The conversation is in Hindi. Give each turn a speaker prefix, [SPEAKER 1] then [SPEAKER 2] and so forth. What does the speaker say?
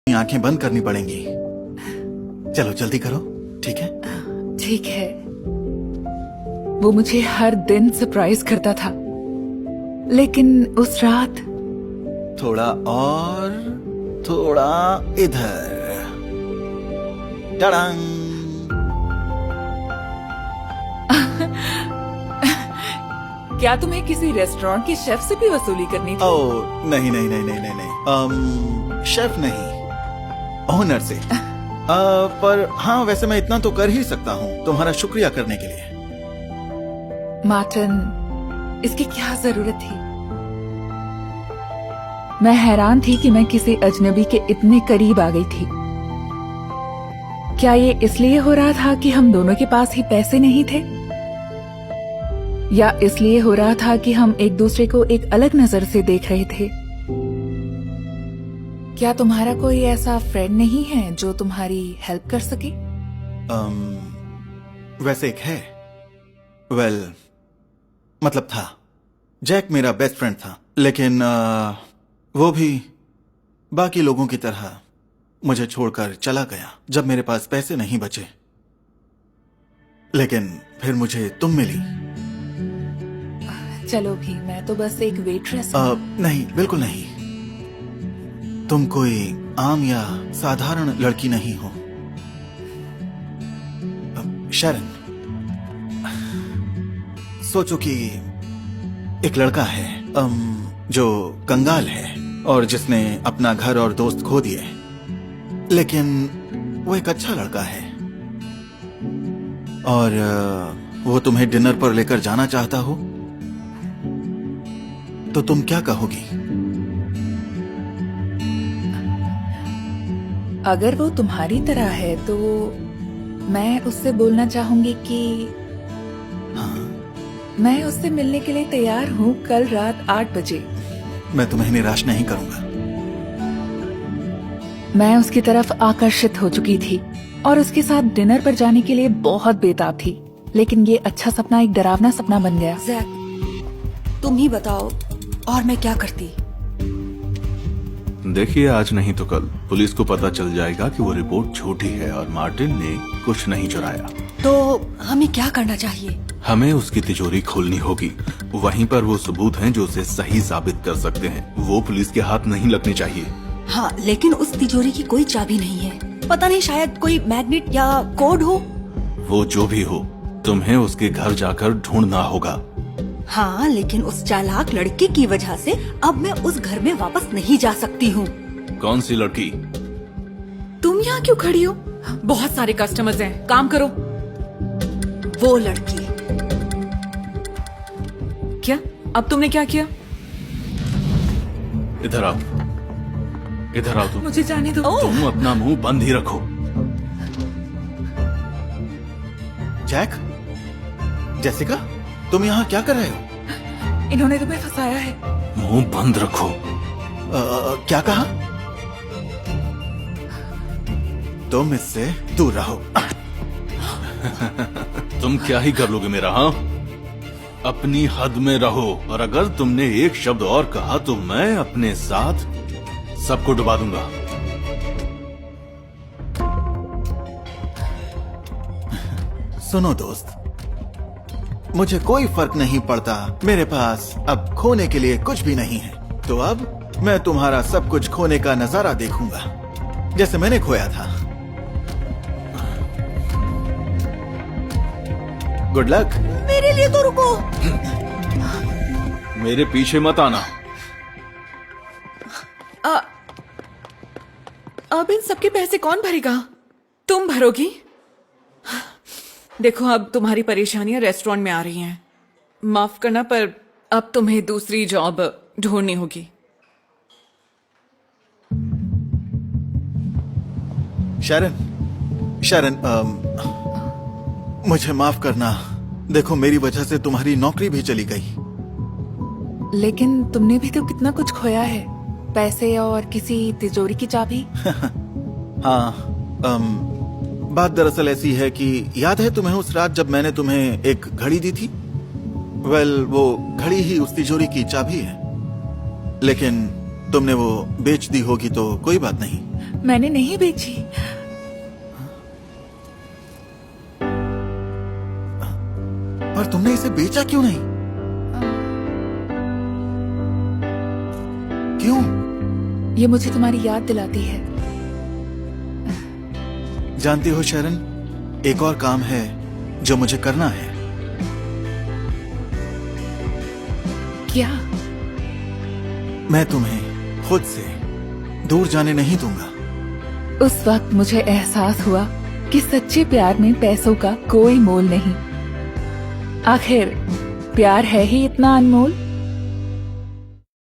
[SPEAKER 1] आंखें बंद करनी पड़ेंगी। चलो जल्दी करो, ठीक है?
[SPEAKER 2] ठीक है। वो मुझे हर दिन सरप्राइज करता था, लेकिन उस रात
[SPEAKER 1] थोड़ा और, थोड़ा इधर। टड़ंग।
[SPEAKER 2] क्या तुम्हें किसी रेस्टोरेंट के शेफ से भी वसूली करनी थी?
[SPEAKER 1] ओह नहीं नहीं नहीं नहीं नहीं नहीं, शेफ नहीं, ओनर से। पर हाँ, वैसे मैं इतना तो कर ही सकता हूँ तुम्हारा शुक्रिया करने के लिए।
[SPEAKER 2] मार्टिन, इसकी क्या जरूरत थी? मैं हैरान थी कि मैं किसी अजनबी के इतने करीब आ गई थी। क्या ये इसलिए हो रहा था कि हम दोनों के पास ही पैसे नहीं थे, या इसलिए हो रहा था कि हम एक दूसरे को एक अलग नजर से देख रहे थे? क्या तुम्हारा कोई ऐसा फ्रेंड नहीं है जो तुम्हारी हेल्प कर सके?
[SPEAKER 1] वैसे एक है। मतलब था। जैक मेरा बेस्ट फ्रेंड था, लेकिन वो भी बाकी लोगों की तरह मुझे छोड़कर चला गया जब मेरे पास पैसे नहीं बचे। लेकिन फिर मुझे तुम मिली।
[SPEAKER 2] चलो भी, मैं तो बस एक वेट्रेस हूँ।
[SPEAKER 1] नहीं, बिल्कुल नहीं। तुम कोई आम या साधारण लड़की नहीं हो। शरण, सोचो कि एक लड़का है जो कंगाल है और जिसने अपना घर और दोस्त खो दिए, लेकिन वो एक अच्छा लड़का है और वो तुम्हें डिनर पर लेकर जाना चाहता हो, तो तुम क्या कहोगी?
[SPEAKER 2] अगर वो तुम्हारी तरह है तो मैं उससे बोलना चाहूंगी कि
[SPEAKER 1] हाँ,
[SPEAKER 2] मैं उससे मिलने के लिए तैयार हूँ कल रात 8 बजे।
[SPEAKER 1] मैं तुम्हें निराश नहीं करूंगा।
[SPEAKER 2] मैं उसकी तरफ आकर्षित हो चुकी थी और उसके साथ डिनर पर जाने के लिए बहुत बेताब थी, लेकिन ये अच्छा सपना एक डरावना सपना बन गया।
[SPEAKER 3] जैक, तुम ही बताओ और मैं क्या करती?
[SPEAKER 4] देखिए, आज नहीं तो कल पुलिस को पता चल जाएगा कि वो रिपोर्ट झूठी है और मार्टिन ने कुछ नहीं चुराया।
[SPEAKER 3] तो हमें क्या करना चाहिए?
[SPEAKER 4] हमें उसकी तिजोरी खोलनी होगी। वहीं पर वो सबूत हैं जो उसे सही साबित कर सकते हैं। वो पुलिस के हाथ नहीं लगने चाहिए।
[SPEAKER 3] हाँ, लेकिन उस तिजोरी की कोई चाबी नहीं है। पता नहीं, शायद कोई मैग्नेट या कोड हो।
[SPEAKER 4] वो जो भी हो, तुम्हें उसके घर जाकर ढूंढना होगा।
[SPEAKER 3] हाँ, लेकिन उस चालाक लड़के की वजह से अब मैं उस घर में वापस नहीं जा सकती हूँ।
[SPEAKER 4] कौन सी लड़की?
[SPEAKER 5] तुम यहाँ क्यों खड़ी हो? बहुत सारे कस्टमर्स हैं, काम करो।
[SPEAKER 3] वो लड़की।
[SPEAKER 5] क्या? अब तुमने क्या किया?
[SPEAKER 4] इधर आओ, इधर आओ। तुम
[SPEAKER 2] मुझे जाने दो।
[SPEAKER 4] तुम अपना मुंह बंद ही रखो।
[SPEAKER 1] जैक, जेसिका, तुम यहाँ क्या कर रहे हो?
[SPEAKER 2] इन्होंने तुम्हें फंसाया है।
[SPEAKER 4] मुंह बंद रखो।
[SPEAKER 1] क्या कहा? तुम इससे दूर रहो।
[SPEAKER 4] तुम क्या ही कर लोगे मेरा? हाँ, अपनी हद में रहो, और अगर तुमने एक शब्द और कहा तो मैं अपने साथ सबको डुबा दूंगा।
[SPEAKER 1] सुनो दोस्त, मुझे कोई फर्क नहीं पड़ता। मेरे पास अब खोने के लिए कुछ भी नहीं है, तो अब मैं तुम्हारा सब कुछ खोने का नजारा देखूंगा, जैसे मैंने खोया था। Good luck.
[SPEAKER 3] मेरे लिए तो रुको।
[SPEAKER 4] मेरे पीछे मत आना।
[SPEAKER 5] अब इन सबके पैसे कौन भरेगा? तुम भरोगी? देखो, अब तुम्हारी परेशानियां रेस्टोरेंट में आ रही हैं। माफ करना, पर अब तुम्हें दूसरी जॉब ढूंढनी होगी।
[SPEAKER 1] शरण, मुझे माफ करना। देखो, मेरी वजह से तुम्हारी नौकरी भी चली गई।
[SPEAKER 2] लेकिन तुमने भी तो कितना कुछ खोया है, पैसे और किसी तिजोरी की चाबी।
[SPEAKER 1] हाँ, बात दरअसल ऐसी है कि याद है तुम्हें उस रात जब मैंने तुम्हें एक घड़ी दी थी? वो घड़ी ही उस तिजोरी की चाबी है, लेकिन तुमने वो बेच दी होगी तो कोई बात नहीं।
[SPEAKER 2] मैंने नहीं बेची।
[SPEAKER 1] पर तुमने इसे बेचा क्यों नहीं? क्यों?
[SPEAKER 2] ये मुझे तुम्हारी याद दिलाती है।
[SPEAKER 1] जानती हो शरण, एक और काम है जो मुझे करना है।
[SPEAKER 2] क्या?
[SPEAKER 1] मैं तुम्हें खुद से दूर जाने नहीं दूंगा।
[SPEAKER 2] उस वक्त मुझे एहसास हुआ कि सच्चे प्यार में पैसों का कोई मोल नहीं। आखिर प्यार है ही इतना अनमोल।